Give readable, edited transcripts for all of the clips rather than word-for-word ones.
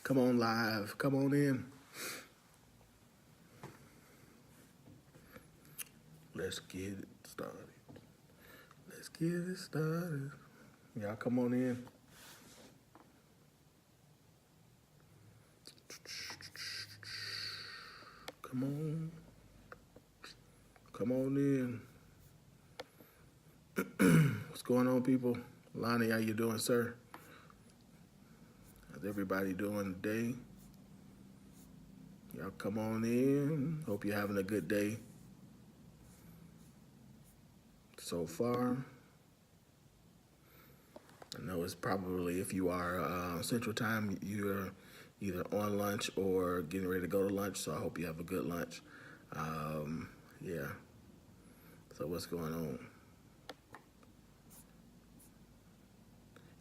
Come on live. Come on in. Let's get it started. Let's get it started. Y'all come on in. Come on. Come on in. What's going on, people? Lonnie, how you doing, sir? How's everybody doing today? Y'all come on in. Hope you're having a good day so far. I know it's probably, if you are Central Time, you're either on lunch or getting ready to go to lunch, so I hope you have a good lunch. Yeah. So what's going on?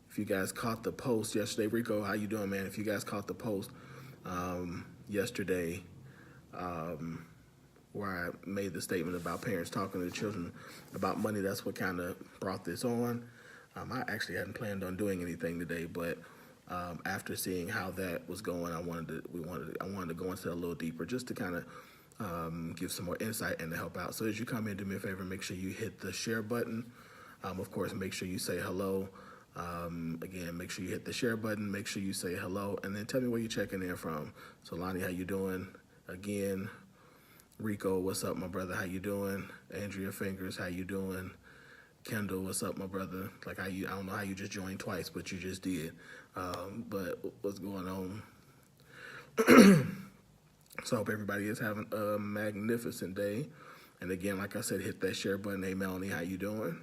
If you guys caught the post yesterday, Rico, how you doing, man? If you guys caught the post yesterday where I made the statement about parents talking to children about money, that's what kind of brought this on. I actually hadn't planned on doing anything today, but after seeing how that was going, I wanted to go into that a little deeper, just to kind of give some more insight and to help out. So as you come in, do me a favor, make sure you hit the share button. Of course, make sure you say hello. Again, make sure you hit the share button, make sure you say hello, and then tell me where you're checking in from. So Lonnie, how you doing? Again, Rico, what's up, my brother? How you doing? Andrea Fingers, how you doing? Kendall, what's up, my brother? Like, I don't know how you just joined twice, but you just did. But what's going on? So I hope everybody is having a magnificent day. And again, like I said, hit that share button. Hey, Melanie, how you doing?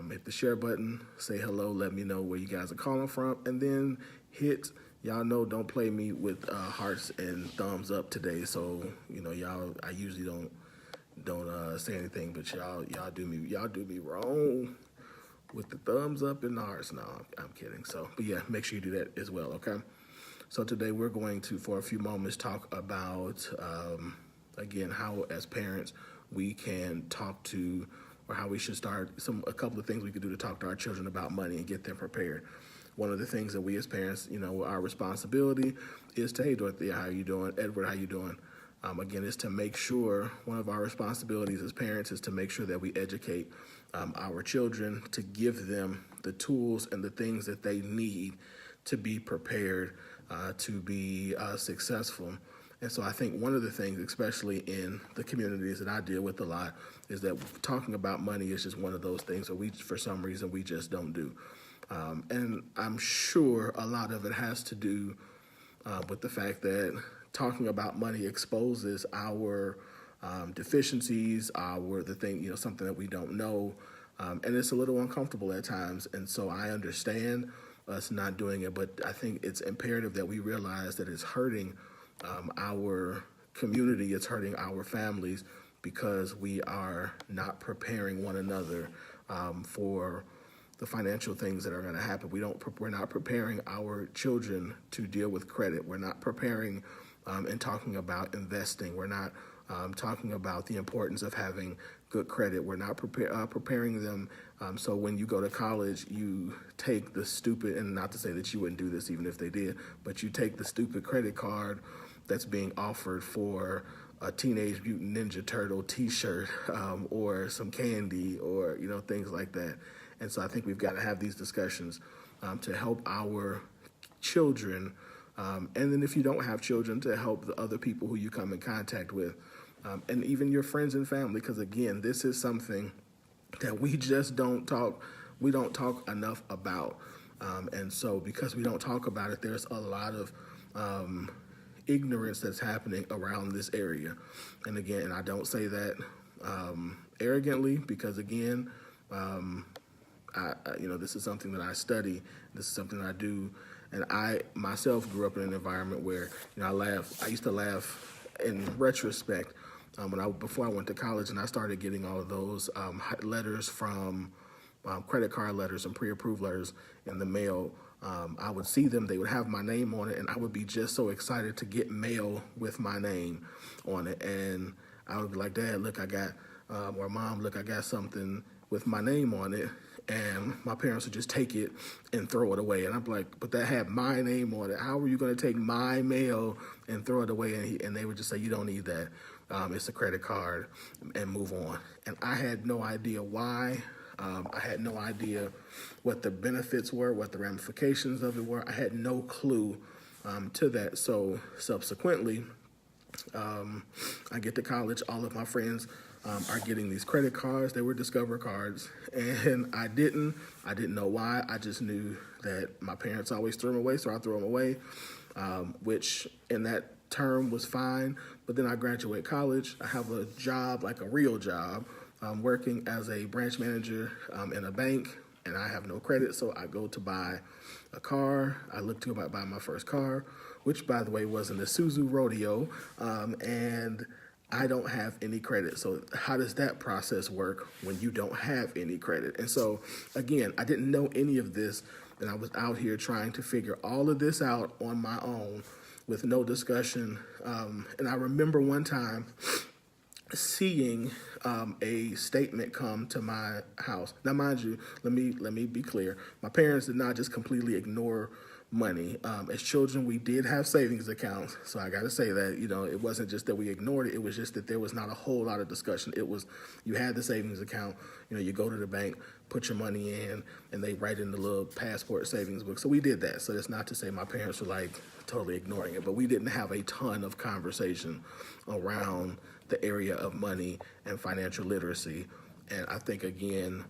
Hit the share button, say hello, let me know where you guys are calling from, and then y'all know, don't play me with hearts and thumbs up today. So, you know, y'all, I usually don't say anything, but y'all do me wrong with the thumbs up and the hearts. No, I'm kidding. So, but yeah, make sure you do that as well, okay? So today we're going to, for a few moments, talk about, again, how as parents we can talk to, or how we should start, a couple of things we could do to talk to our children about money and get them prepared. One of the things that we as parents, you know, our responsibility is to, hey, Dorothea, how you doing? Edward, how you doing? Again, is to make sure, one of our responsibilities as parents is to make sure that we educate our children, to give them the tools and the things that they need to be prepared, to be successful. And so I think one of the things, especially in the communities that I deal with a lot, is that talking about money is just one of those things that we, for some reason, we just don't do. And I'm sure a lot of it has to do with the fact that talking about money exposes our deficiencies, something that we don't know, and it's a little uncomfortable at times. And so I understand us not doing it, but I think it's imperative that we realize that it's hurting our community, it's hurting our families, because we are not preparing one another for the financial things that are going to happen. We're not preparing our children to deal with credit. We're not preparing and talking about investing. We're not talking about the importance of having good credit. We're not preparing them so when you go to college, you take the stupid, and not to say that you wouldn't do this even if they did, but you take the stupid credit card that's being offered for a Teenage Mutant Ninja Turtle t-shirt or some candy, or, you know, things like that. And so I think we've got to have these discussions to help our children, and then if you don't have children, to help the other people who you come in contact with, and even your friends and family, because again, this is something that we just don't talk enough about. And so because we don't talk about it, there's a lot of ignorance that's happening around this area. And again, I don't say that arrogantly, because again, this is something that I study. This is something that I do. And I myself grew up in an environment where, you know, I used to laugh in retrospect before I went to college, and I started getting all of those letters from credit card letters and pre-approved letters in the mail. I would see them, they would have my name on it, and I would be just so excited to get mail with my name on it. And I would be like, Dad, look, I got, or Mom, look, I got something with my name on it. and my parents would just take it and throw it away. And I'm like, but that had my name on it. How are you going to take my mail and throw it away? And they would just say, you don't need that. It's a credit card, and move on. And I had no idea why. I had no idea what the benefits were, what the ramifications of it were. I had no clue to that. So subsequently, I get to college. All of my friends are getting these credit cards. They were Discover cards, and I didn't know why. I just knew that my parents always threw them away, so I threw them away, which in that term was fine. But then I graduate college. I have a job, like a real job, working as a branch manager in a bank, and I have no credit, so I go to buy a car. I look to buy my first car, which, by the way, was an Isuzu Rodeo, and I don't have any credit. So how does that process work when you don't have any credit? And so, again, I didn't know any of this, and I was out here trying to figure all of this out on my own with no discussion. And I remember one time seeing a statement come to my house. Now, mind you, let me be clear. My parents did not just completely ignore money. As children, we did have savings accounts. So I got to say that, it wasn't just that we ignored it. It was just that there was not a whole lot of discussion. It was, you had the savings account, you go to the bank, put your money in, and they write in the little passport savings book. So we did that. So that's not to say my parents were like totally ignoring it, but we didn't have a ton of conversation around the area of money and financial literacy. And I think, again,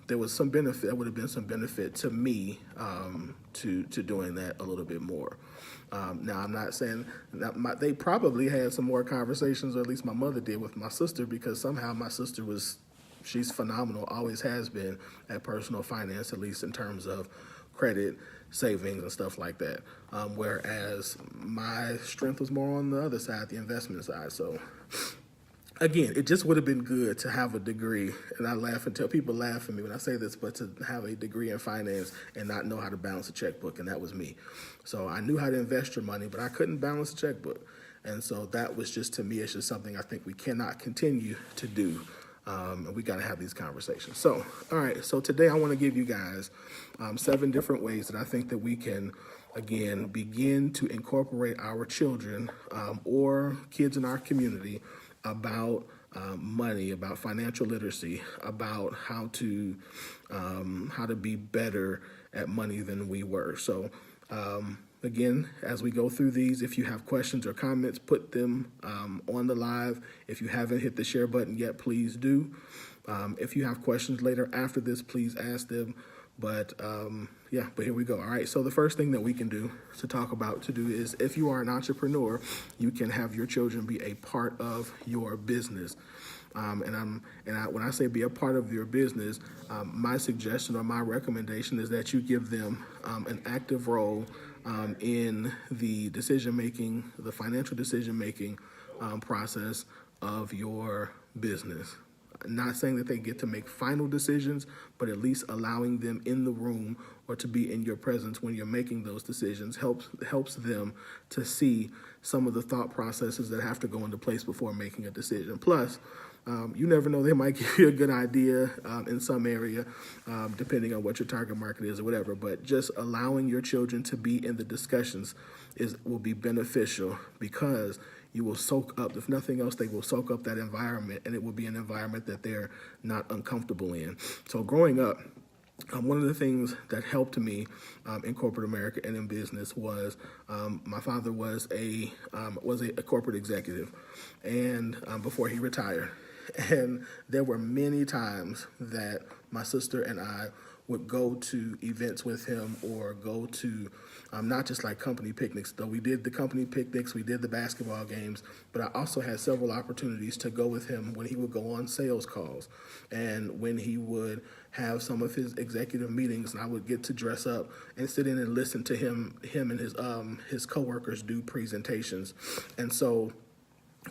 there was some benefit. There would have been some benefit to me to doing that a little bit more. Now, I'm not saying that they probably had some more conversations, or at least my mother did, with my sister, because somehow my sister she's phenomenal, always has been, at personal finance, at least in terms of credit, savings, and stuff like that. Whereas my strength was more on the other side, the investment side. So again, it just would have been good to have a degree, and I laugh until people laugh at me when I say this, but to have a degree in finance and not know how to balance a checkbook, and that was me. So I knew how to invest your money, but I couldn't balance a checkbook. And so that was just, to me, it's just something I think we cannot continue to do. And we got to have these conversations. So, all right, so today I want to give you guys 7 different ways that I think that we can, again, begin to incorporate our children or kids in our community about money, about financial literacy, about how to be better at money than we were. So, again, as we go through these, if you have questions or comments, put them on the live. If you haven't hit the share button yet, please do. If you have questions later after this, please ask them. But here we go. All right, so the first thing that we can do is, if you are an entrepreneur, you can have your children be a part of your business. When I say be a part of your business, my suggestion or my recommendation is that you give them an active role in the decision-making, the financial decision-making process of your business. Not saying that they get to make final decisions, but at least allowing them in the room or to be in your presence when you're making those decisions helps them to see some of the thought processes that have to go into place before making a decision. Plus, you never know, they might give you a good idea in some area, depending on what your target market is or whatever. But just allowing your children to be in the discussions will be beneficial, because you will soak up, if nothing else, they will soak up that environment, and it will be an environment that they're not uncomfortable in. So growing up, one of the things that helped me in corporate America and in business was my father was a corporate executive, and before he retired. And there were many times that my sister and I would go to events with him, or go to not just like company picnics, though we did the company picnics, we did the basketball games, but I also had several opportunities to go with him when he would go on sales calls, and when he would have some of his executive meetings, and I would get to dress up and sit in and listen to him and his coworkers do presentations. And so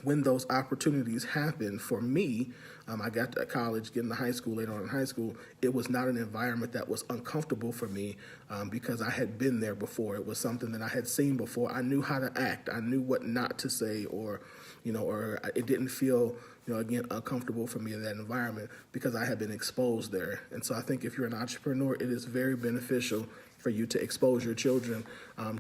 when those opportunities happened for me, I got to college, getting to high school, later on in high school, it was not an environment that was uncomfortable for me because I had been there before. It was something that I had seen before. I knew how to act. I knew what not to say, or it didn't feel again, uncomfortable for me in that environment because I have been exposed there. And so I think if you're an entrepreneur, it is very beneficial for you to expose your children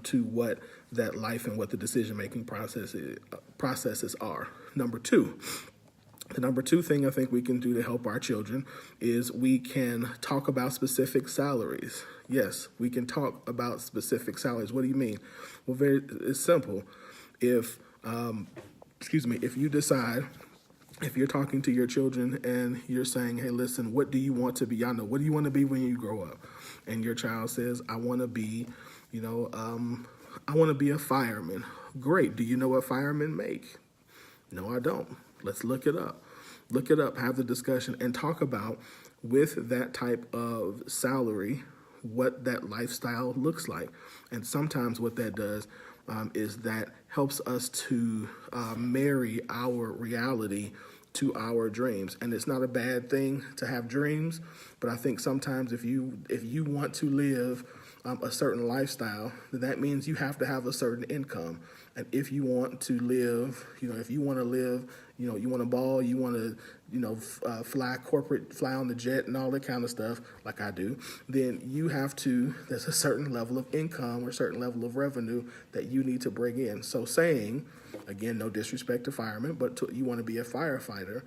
to what that life and what the decision-making processes are. The number two thing I think we can do to help our children is we can talk about specific salaries. Yes, we can talk about specific salaries. What do you mean? Well, it's simple. If you decide, if you're talking to your children and you're saying, hey, listen, what do you want to be? Y'all know, what do you want to be when you grow up? And your child says, I want to be, I want to be a fireman. Great. Do you know what firemen make? No, I don't. Let's look it up. Look it up, have the discussion, and talk about, with that type of salary, what that lifestyle looks like. And sometimes what that does is that helps us to marry our reality to our dreams. And it's not a bad thing to have dreams, but I think sometimes if you want to live a certain lifestyle, that means you have to have a certain income. And if you want to live, if you want to live, you want to ball, you want to, fly on the jet and all that kind of stuff, like I do, then there's a certain level of income or a certain level of revenue that you need to bring in. So saying, again, no disrespect to firemen, but you want to be a firefighter,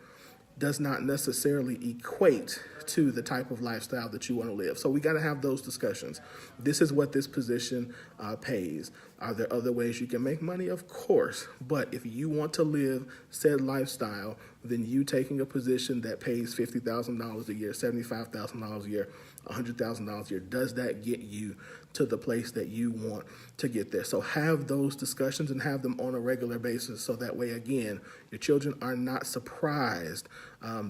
does not necessarily equate to the type of lifestyle that you want to live. So we got to have those discussions. This is what this position pays. Are there other ways you can make money? Of course. But if you want to live said lifestyle, then you taking a position that pays $50,000 a year, $75,000 a year, $100,000 a year, does that get you to the place that you want to get there? So have those discussions and have them on a regular basis, so that way, again, your children are not surprised.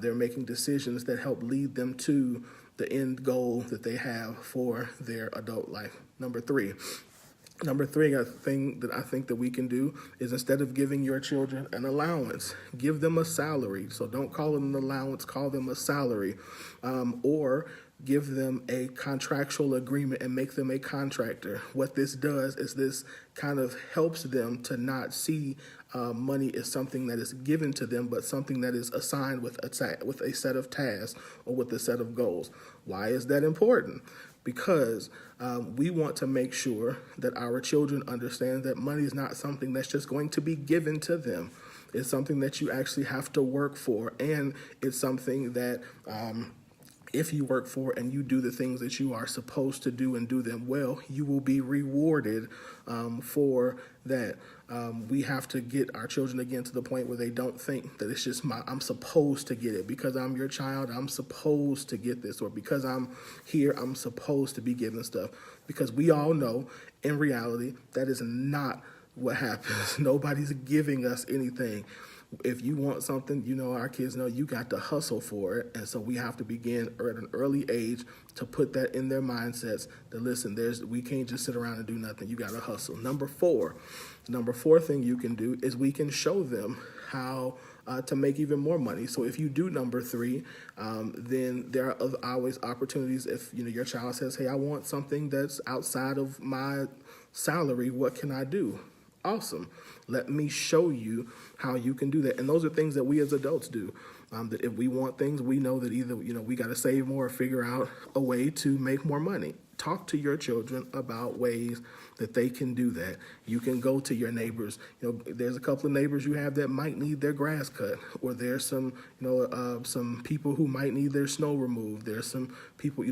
They're making decisions that help lead them to the end goal that they have for their adult life. Number three, a thing that I think that we can do is, instead of giving your children an allowance, give them a salary. So don't call it an allowance, call them a salary, or give them a contractual agreement and make them a contractor. What this does is this kind of helps them to not see money as something that is given to them, but something that is assigned with a set of tasks or with a set of goals. Why is that important? Because we want to make sure that our children understand that money is not something that's just going to be given to them. It's something that you actually have to work for, and it's something that if you work for and you do the things that you are supposed to do and do them well, you will be rewarded for that. We have to get our children, again, to the point where they don't think that it's just I'm supposed to get it. Because I'm your child, I'm supposed to get this. Or because I'm here, I'm supposed to be given stuff. Because we all know, in reality, that is not what happens. Nobody's giving us anything. If you want something, our kids know you got to hustle for it. And so we have to begin at an early age to put that in their mindsets, that listen, we can't just sit around and do nothing. You got to hustle. Number four thing you can do is we can show them how to make even more money. So if you do number three, then there are always opportunities. If your child says, hey, I want something that's outside of my salary, what can I do? Awesome. Let me show you how you can do that. And those are things that we as adults do. That if we want things, we know that either, we got to save more or figure out a way to make more money. Talk to your children about ways that they can do that. You can go to your neighbors. There's a couple of neighbors you have that might need their grass cut, or there's some people who might need their snow removed. There's some people,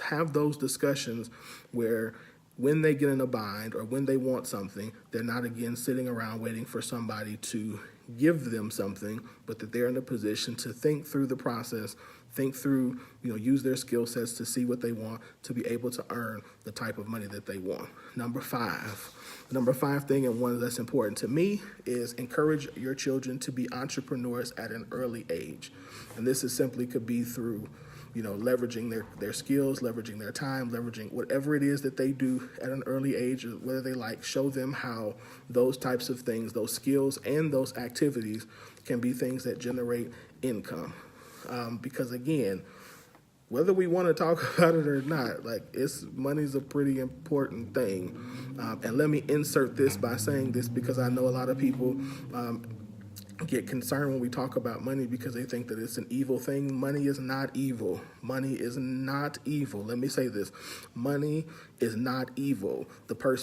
have those discussions where when they get in a bind or when they want something, they're not, again, sitting around waiting for somebody to give them something, but that they're in a position to think through the process, think through, use their skill sets to see what they want, to be able to earn the type of money that they want. Number five thing, and one that's important to me, is encourage your children to be entrepreneurs at an early age. And this is simply could be through leveraging their skills, leveraging their time, leveraging whatever it is that they do at an early age, whether they show them how those types of things, those skills and those activities can be things that generate income. Because again, whether we want to talk about it or not, money's a pretty important thing. And let me insert this by saying this, because I know a lot of people get concerned when we talk about money because they think that it's an evil thing. Money is not evil. Money is not evil. Let me say this. Money is not evil.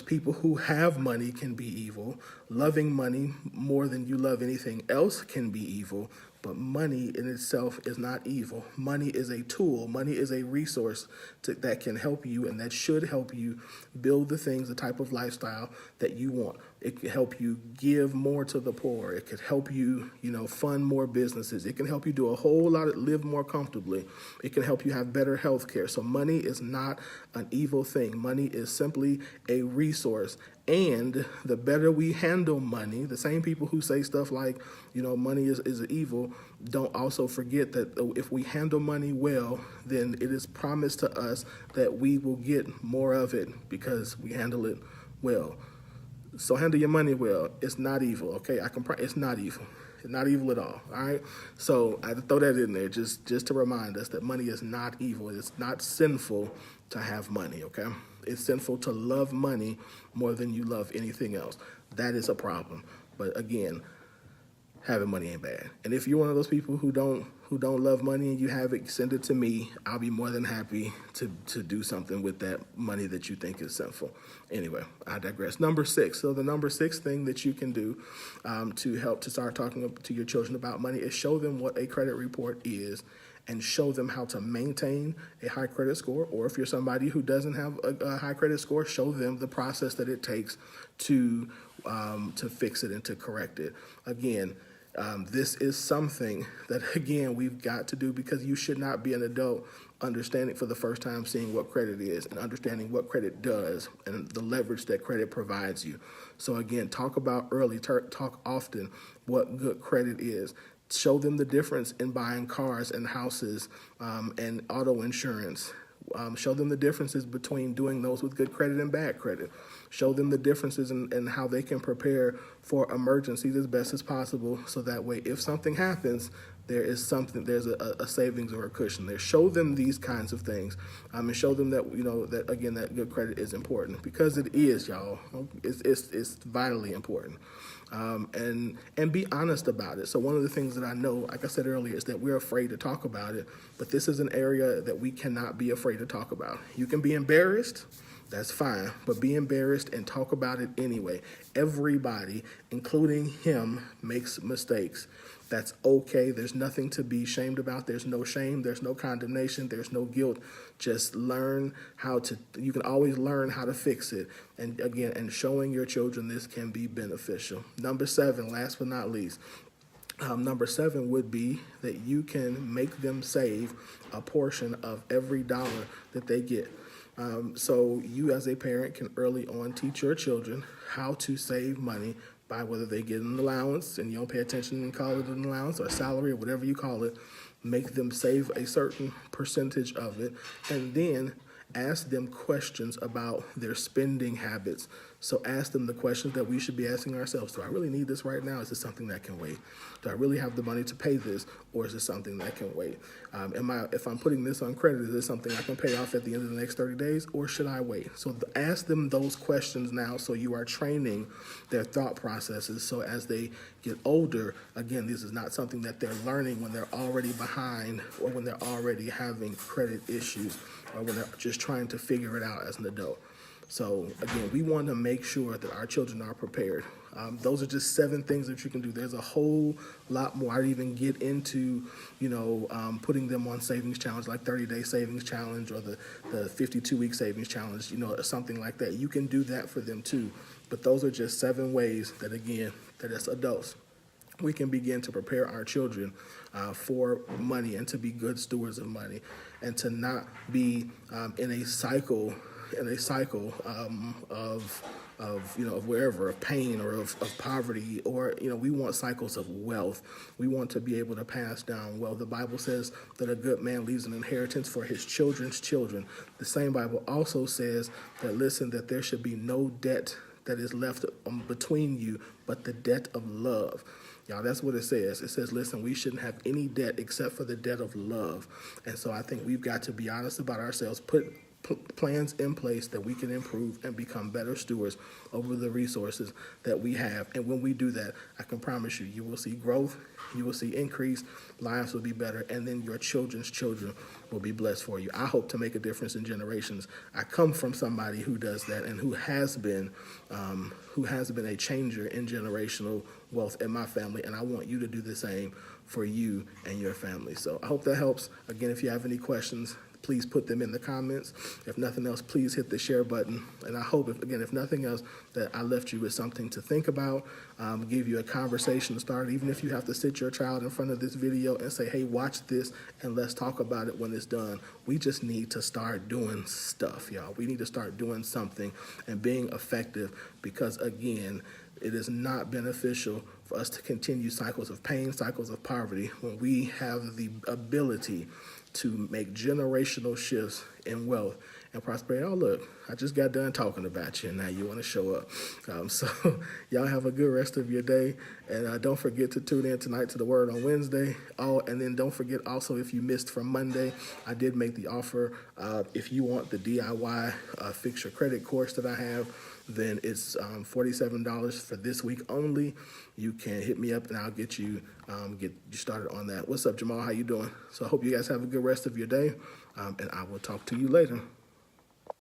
People who have money can be evil. Loving money more than you love anything else can be evil. But money in itself is not evil. Money is a tool. Money is a resource that can help you and that should help you build the things, the type of lifestyle that you want. It can help you give more to the poor. It could help you, fund more businesses. It can help you do a whole lot, live more comfortably. It can help you have better health care. So money is not an evil thing. Money is simply a resource. And the better we handle money, the same people who say stuff like, money is evil, don't also forget that if we handle money well, then it is promised to us that we will get more of it because we handle it well. So handle your money well. It's not evil, okay? It's not evil. It's not evil at all right? So I had to throw that in there just to remind us that money is not evil. It's not sinful to have money, okay? It's sinful to love money more than you love anything else. That is a problem. But again, having money ain't bad. And if you're one of those people who don't love money and you have it, send it to me. I'll be more than happy to do something with that money that you think is sinful. Anyway, I digress. Number 6. So the number 6 thing that you can do to help to start talking to your children about money is show them what a credit report is and show them how to maintain a high credit score. Or if you're somebody who doesn't have a high credit score, show them the process that it takes to fix it and to correct it. Again, this is something that, again, we've got to do because you should not be an adult understanding for the first time seeing what credit is and understanding what credit does and the leverage that credit provides you. So, again, talk about early, talk often what good credit is. Show them the difference in buying cars and houses and auto insurance. Show them the differences between doing those with good credit and bad credit. Show them the differences in how they can prepare for emergencies as best as possible so that way if something happens, there's a savings or a cushion there. Show them these kinds of things and show them that, that again, that good credit is important because it is, y'all. It's vitally important. And be honest about it. So one of the things that I know, like I said earlier, is that we're afraid to talk about it, but this is an area that we cannot be afraid to talk about. You can be embarrassed, that's fine, but be embarrassed and talk about it anyway. Everybody, including him, makes mistakes. That's okay. There's nothing to be ashamed about. There's no shame. There's no condemnation. There's no guilt. Just learn you can always learn how to fix it. And again, and showing your children this can be beneficial. Number 7, last but not least, number 7 would be that you can make them save a portion of every dollar that they get. So you as a parent can early on teach your children how to save money by whether they get an allowance and you don't pay attention and call it an allowance or salary or whatever you call it. Make them save a certain percentage of it and then ask them questions about their spending habits. So ask them the questions that we should be asking ourselves. Do I really need this right now? Is this something that can wait? Do I really have the money to pay this? Or is this something that can wait? If I'm putting this on credit, is this something I can pay off at the end of the next 30 days? Or should I wait? So ask them those questions now so you are training their thought processes. So as they get older, again, this is not something that they're learning when they're already behind or when they're already having credit issues or when they're just trying to figure it out as an adult. So, again, we want to make sure that our children are prepared. Those are just 7 things that you can do. There's a whole lot more. I didn't even get into, putting them on savings challenge, like 30-day savings challenge or the 52-week savings challenge, or something like that. You can do that for them too. But those are just 7 ways that, again, that as adults, we can begin to prepare our children for money and to be good stewards of money and to not be in a cycle of wherever, of pain or of poverty, or, we want cycles of wealth. We want to be able to pass down wealth. The Bible says that a good man leaves an inheritance for his children's children. The same Bible also says that there should be no debt that is left between you, but the debt of love. Y'all, that's what it says. It says, listen, we shouldn't have any debt except for the debt of love. And so I think we've got to be honest about ourselves, put plans in place that we can improve and become better stewards over the resources that we have. And when we do that, I can promise you, you will see growth, you will see increase, lives will be better, and then your children's children will be blessed for you. I hope to make a difference in generations. I come from somebody who does that and who has been a changer in generational wealth in my family, and I want you to do the same for you and your family. So I hope that helps. Again, if you have any questions, please put them in the comments. If nothing else, please hit the share button. And I hope, if nothing else, that I left you with something to think about, give you a conversation to start. Even if you have to sit your child in front of this video and say, hey, watch this and let's talk about it when it's done. We just need to start doing stuff, y'all. We need to start doing something and being effective, because, again, it is not beneficial for us to continue cycles of pain, cycles of poverty, when we have the ability to make generational shifts in wealth and prosperity. Oh, look, I just got done talking about you, and now you want to show up. So y'all have a good rest of your day, and don't forget to tune in tonight to the Word on Wednesday. Oh, and then don't forget also, if you missed from Monday, I did make the offer. If you want the DIY Fix Your Credit course that I have, then it's $47 for this week only. You can hit me up and I'll get you started on that. What's up, Jamal? How you doing? So I hope you guys have a good rest of your day, and I will talk to you later.